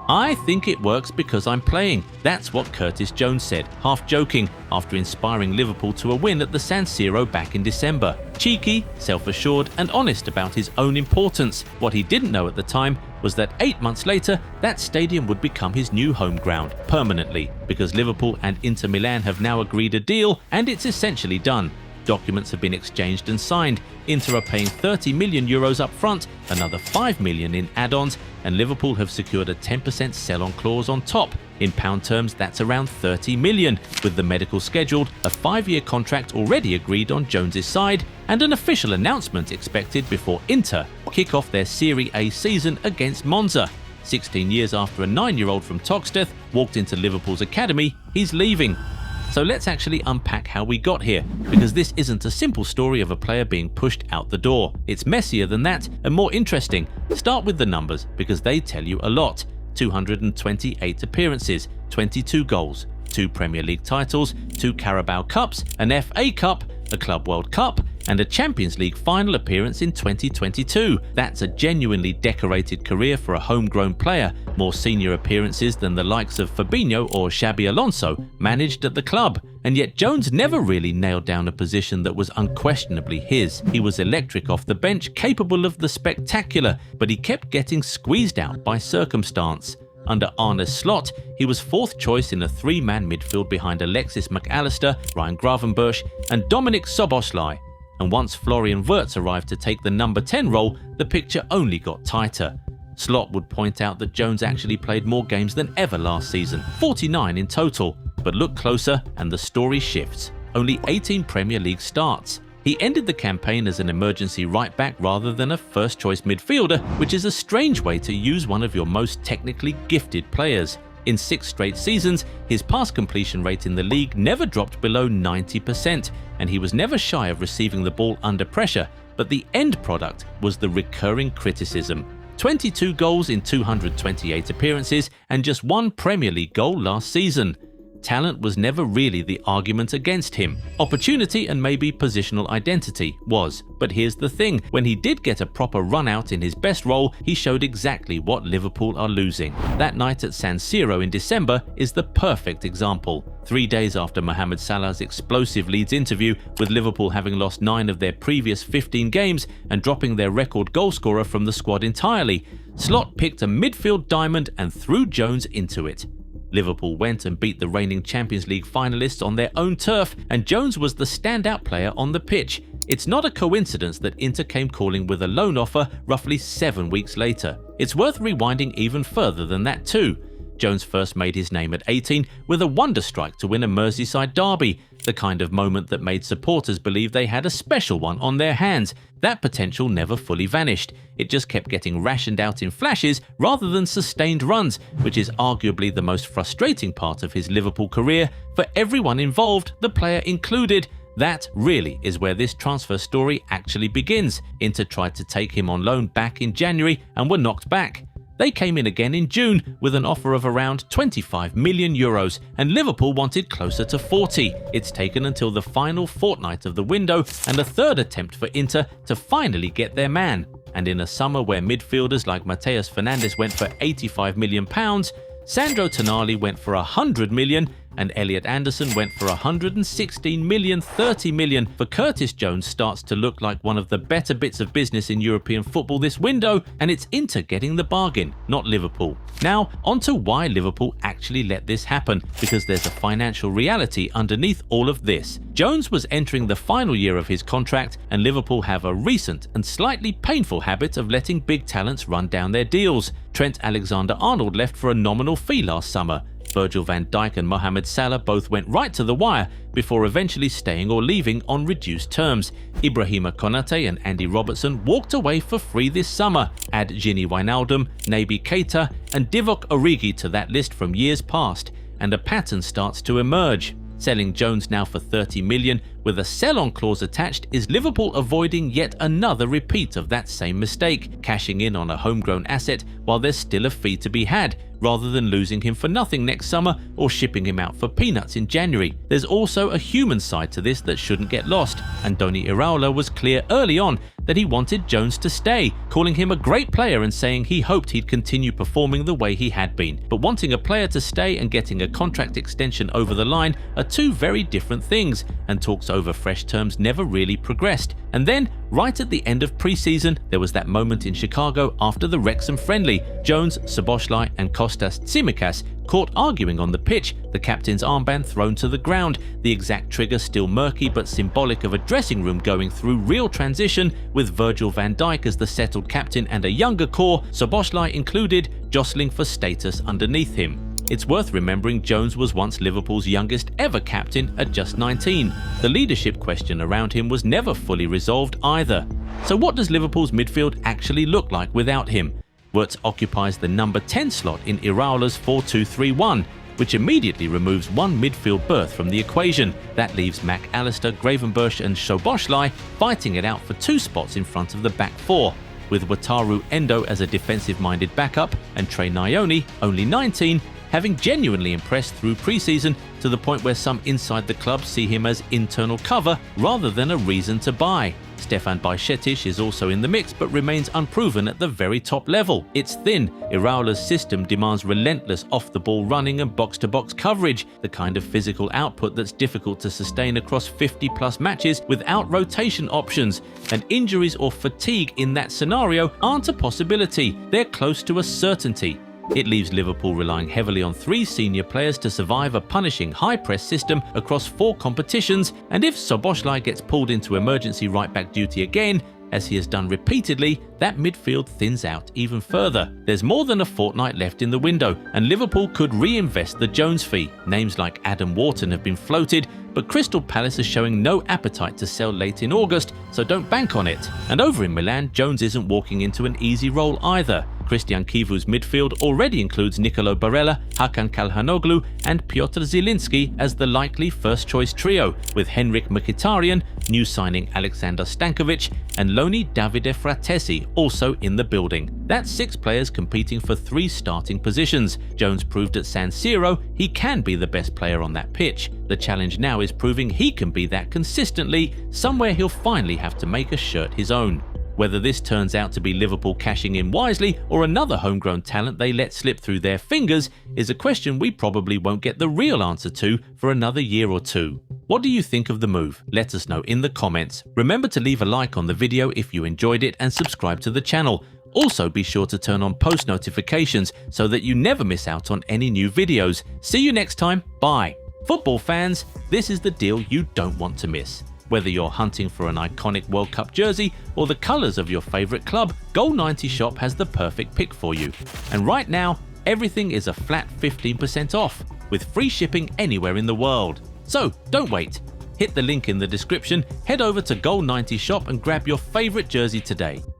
"I think it works because I'm playing." That's what Curtis Jones said, half joking, after inspiring Liverpool to a win at the San Siro back in December. Cheeky, self-assured and honest about his own importance. What he didn't know at the time was that 8 months later, that stadium would become his new home ground, permanently, because Liverpool and Inter Milan have now agreed a deal and it's essentially done. Documents have been exchanged and signed. Inter are paying €30 million up front, another €5 million in add-ons, and Liverpool have secured a 10% sell-on clause on top. In pound terms, that's around $30 million, with the medical scheduled, a 5-year contract already agreed on Jones's side, and an official announcement expected before Inter kick off their Serie A season against Monza. 16 years after a 9-year-old from Toxteth walked into Liverpool's academy, he's leaving. So let's actually unpack how we got here, because this isn't a simple story of a player being pushed out the door. It's messier than that and more interesting. Start with the numbers, because they tell you a lot. 228 appearances, 22 goals, 2 Premier League titles, 2 Carabao Cups, an FA Cup, a Club World Cup, and a Champions League final appearance in 2022. That's a genuinely decorated career for a homegrown player, more senior appearances than the likes of Fabinho or Xabi Alonso managed at the club. And yet Jones never really nailed down a position that was unquestionably his. He was electric off the bench, capable of the spectacular, but he kept getting squeezed out by circumstance. Under Arne Slot, he was 4th choice in a 3-man midfield behind Alexis McAllister, Ryan Gravenberch and Dominic Szoboszlai. And once Florian Wirtz arrived to take the number 10 role, the picture only got tighter. Slot would point out that Jones actually played more games than ever last season, 49 in total. But look closer and the story shifts. Only 18 Premier League starts. He ended the campaign as an emergency right-back rather than a first-choice midfielder, which is a strange way to use one of your most technically gifted players. In 6 straight seasons, his pass completion rate in the league never dropped below 90%, and he was never shy of receiving the ball under pressure, but the end product was the recurring criticism. 22 goals in 228 appearances and just 1 Premier League goal last season. Talent was never really the argument against him. Opportunity and maybe positional identity was. But here's the thing, when he did get a proper run out in his best role, he showed exactly what Liverpool are losing. That night at San Siro in December is the perfect example. 3 days after Mohamed Salah's explosive Leeds interview, with Liverpool having lost 9 of their previous 15 games and dropping their record goalscorer from the squad entirely, Slot picked a midfield diamond and threw Jones into it. Liverpool went and beat the reigning Champions League finalists on their own turf, and Jones was the standout player on the pitch. It's not a coincidence that Inter came calling with a loan offer roughly 7 weeks later. It's worth rewinding even further than that too. Jones first made his name at 18 with a wonder strike to win a Merseyside derby, the kind of moment that made supporters believe they had a special one on their hands. That potential never fully vanished. It just kept getting rationed out in flashes rather than sustained runs, which is arguably the most frustrating part of his Liverpool career for everyone involved, the player included. That really is where this transfer story actually begins. Inter tried to take him on loan back in January and were knocked back. They came in again in June with an offer of around €25 million, and Liverpool wanted closer to 40. It's taken until the final fortnight of the window and a third attempt for Inter to finally get their man. And in a summer where midfielders like Matheus Fernandes went for £85 million, Sandro Tonali went for £100 million, and Elliot Anderson went for $116 million, $30 million. For Curtis Jones starts to look like one of the better bits of business in European football this window, and it's Inter getting the bargain, not Liverpool. Now, on to why Liverpool actually let this happen, because there's a financial reality underneath all of this. Jones was entering the final year of his contract, and Liverpool have a recent and slightly painful habit of letting big talents run down their deals. Trent Alexander-Arnold left for a nominal fee last summer. Virgil van Dijk and Mohamed Salah both went right to the wire before eventually staying or leaving on reduced terms. Ibrahima Konate and Andy Robertson walked away for free this summer. Add Gini Wijnaldum, Naby Keita and Divock Origi to that list from years past, and a pattern starts to emerge. Selling Jones now for $30 million with a sell-on clause attached is Liverpool avoiding yet another repeat of that same mistake, cashing in on a homegrown asset while there's still a fee to be had, rather than losing him for nothing next summer or shipping him out for peanuts in January. There's also a human side to this that shouldn't get lost. Andoni Iraola was clear early on that he wanted Jones to stay, calling him a great player and saying he hoped he'd continue performing the way he had been. But wanting a player to stay and getting a contract extension over the line are two very different things, and talks over fresh terms never really progressed. And then, right at the end of pre-season, there was that moment in Chicago after the Wrexham friendly. Jones, Szoboszlai and Kostas Tsimikas caught arguing on the pitch, the captain's armband thrown to the ground, the exact trigger still murky but symbolic of a dressing room going through real transition, with Virgil van Dijk as the settled captain and a younger core, Szoboszlai included, jostling for status underneath him. It's worth remembering Jones was once Liverpool's youngest ever captain at just 19. The leadership question around him was never fully resolved either. So what does Liverpool's midfield actually look like without him? Wirtz occupies the number 10 slot in Iraola's 4-2-3-1, which immediately removes one midfield berth from the equation. That leaves Mac Allister, Gravenberch and Szoboszlai fighting it out for two spots in front of the back four, with Wataru Endo as a defensive-minded backup and Trey Nyoni, only 19, having genuinely impressed through pre-season to the point where some inside the club see him as internal cover rather than a reason to buy. Stefan Bajcetic is also in the mix but remains unproven at the very top level. It's thin. Iraola's system demands relentless off-the-ball running and box-to-box coverage, the kind of physical output that's difficult to sustain across 50-plus matches without rotation options, and injuries or fatigue in that scenario aren't a possibility, they're close to a certainty. It leaves Liverpool relying heavily on three senior players to survive a punishing high-press system across 4 competitions, and if Szoboszlai gets pulled into emergency right-back duty again, as he has done repeatedly, that midfield thins out even further. There's more than a fortnight left in the window, and Liverpool could reinvest the Jones fee. Names like Adam Wharton have been floated, but Crystal Palace is showing no appetite to sell late in August, so don't bank on it. And over in Milan, Jones isn't walking into an easy role either. Christian Kivu's midfield already includes Nicolo Barella, Hakan Calhanoglu and Piotr Zielinski as the likely first-choice trio, with Henrik Mkhitaryan, new signing Alexander Stankovic and Loni Davide Fratesi also in the building. That's 6 players competing for 3 starting positions. Jones proved at San Siro he can be the best player on that pitch. The challenge now is proving he can be that consistently, somewhere he'll finally have to make a shirt his own. Whether this turns out to be Liverpool cashing in wisely or another homegrown talent they let slip through their fingers is a question we probably won't get the real answer to for another year or two. What do you think of the move? Let us know in the comments. Remember to leave a like on the video if you enjoyed it and subscribe to the channel. Also be sure to turn on post notifications so that you never miss out on any new videos. See you next time. Bye. Football fans, this is the deal you don't want to miss. Whether you're hunting for an iconic World Cup jersey or the colours of your favourite club, Goal90 Shop has the perfect pick for you. And right now, everything is a flat 15% off, with free shipping anywhere in the world. So don't wait. Hit the link in the description, head over to Goal90 Shop and grab your favourite jersey today.